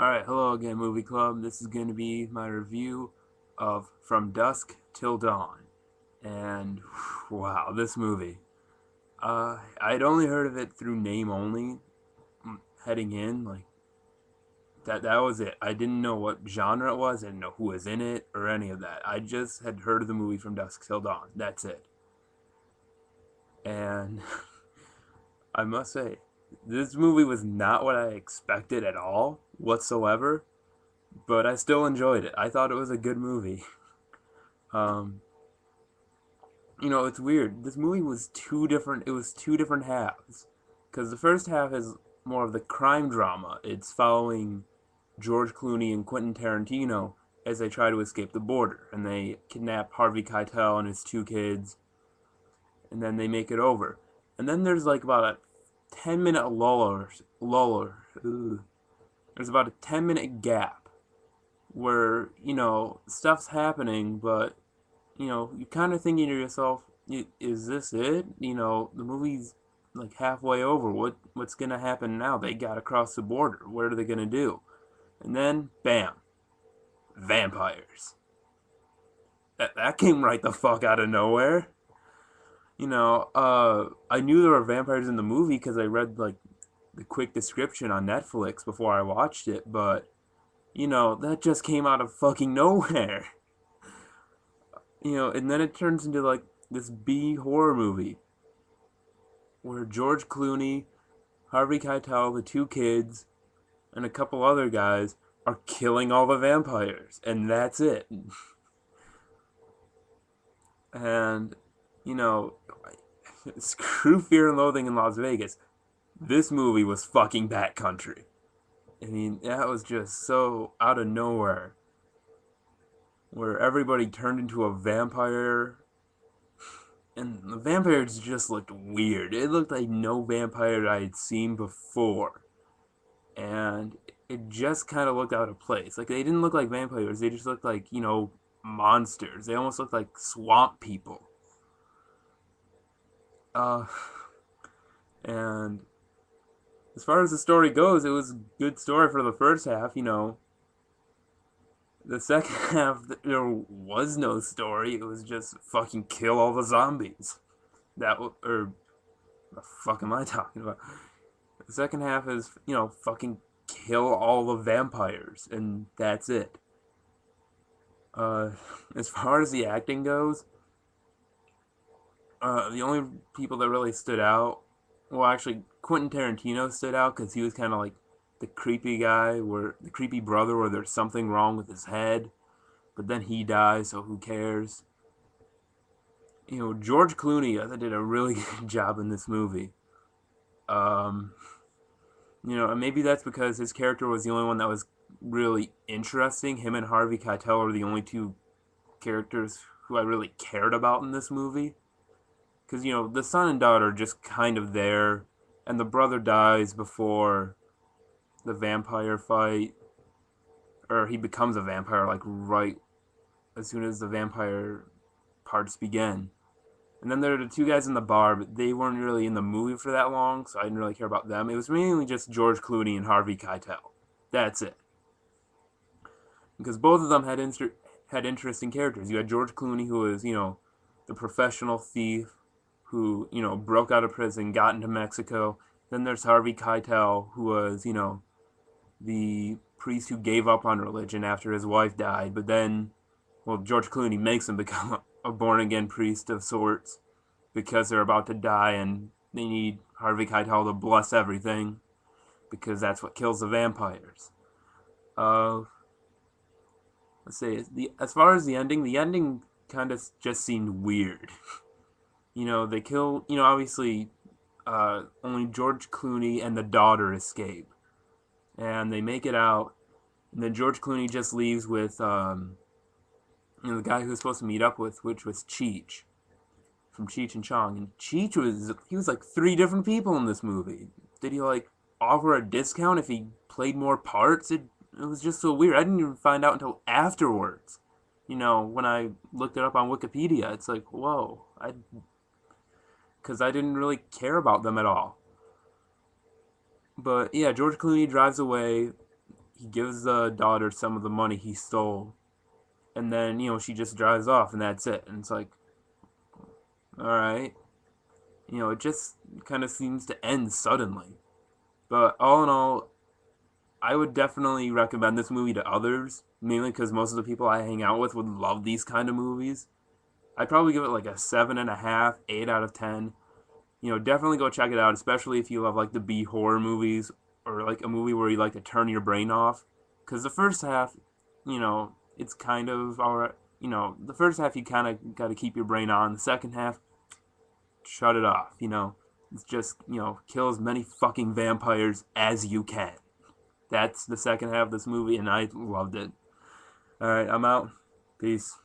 Alright, hello again, Movie Club. This is going to be my review of From Dusk Till Dawn. And, wow, this movie. I'd only heard of it through name only, heading in, that was it. I didn't know what genre it was, I didn't know who was in it, or any of that. I just had heard of the movie From Dusk Till Dawn. That's it. And, I must say, this movie was not what I expected at all, whatsoever, but I still enjoyed it. I thought it was a good movie. Um, it's weird. This movie was two different. It was two different halves, because the first half is more of the crime drama. It's following George Clooney and Quentin Tarantino as they try to escape the border, and they kidnap Harvey Keitel and his two kids, and then they make it over. And then there's like about a 10-minute luller. There's about a 10-minute gap where stuff's happening, but you're kind of thinking to yourself, is this it? The movie's like halfway over. What's gonna happen now? They gotta cross the border. What are they gonna do? And then, bam, vampires. That came right the fuck out of nowhere. I knew there were vampires in the movie because I read like the quick description on Netflix before I watched it, but that just came out of fucking nowhere. And then it turns into like this B horror movie where George Clooney, Harvey Keitel, the two kids, and a couple other guys are killing all the vampires, and that's it. And you know, screw Fear and Loathing in Las Vegas. This movie was fucking backcountry. I mean, that was just so out of nowhere, where everybody turned into a vampire, and the vampires just looked weird. It looked like no vampire I had seen before, and it just kind of looked out of place. Like, they didn't look like vampires, they just looked like, monsters. They almost looked like swamp people. Uh, and as far as the story goes, it was a good story for the first half, The second half, there was no story. It was just fucking kill all the zombies. Or the fuck am I talking about? The second half is, fucking kill all the vampires, and that's it. Uh, as far as the acting goes, the only people that really stood out, well, actually, Quentin Tarantino stood out because he was kind of like the creepy guy, where the creepy brother, where there's something wrong with his head, but then he dies, so who cares? George Clooney, I thought, did a really good job in this movie. Um, and maybe that's because his character was the only one that was really interesting. Him and Harvey Keitel are the only two characters who I really cared about in this movie. Because, the son and daughter are just kind of there, and the brother dies before the vampire fight, or he becomes a vampire, like, right as soon as the vampire parts begin. And then there are the two guys in the bar, but they weren't really in the movie for that long, so I didn't really care about them. It was mainly just George Clooney and Harvey Keitel. That's it. Because both of them had interesting characters. You had George Clooney, who was, the professional thief who, broke out of prison, got into Mexico. Then there's Harvey Keitel, who was, the priest who gave up on religion after his wife died. But then, well, George Clooney makes him become a born-again priest of sorts because they're about to die and they need Harvey Keitel to bless everything because that's what kills the vampires. Uh, let's see. As far as the ending kind of just seemed weird. They kill. Obviously, only George Clooney and the daughter escape, and they make it out. And then George Clooney just leaves with the guy who was supposed to meet up with, which was Cheech from Cheech and Chong. And Cheech was like three different people in this movie. Did he like offer a discount if he played more parts? It was just so weird. I didn't even find out until afterwards. When I looked it up on Wikipedia, it's like, whoa, because I didn't really care about them at all. But yeah, George Clooney drives away. he gives the daughter some of the money he stole, and then she just drives off, and that's it. And it's like, all right, it just kind of seems to end suddenly. But all in all, I would definitely recommend this movie to others, mainly because most of the people I hang out with would love these kind of movies. I'd probably give it like a 7.5, 8 out of 10. Definitely go check it out, especially if you love like the B horror movies or like a movie where you like to turn your brain off. Because the first half, it's kind of alright. The first half you kind of got to keep your brain on. The second half, shut it off. It's just kill as many fucking vampires as you can. That's the second half of this movie, and I loved it. All right, I'm out. Peace.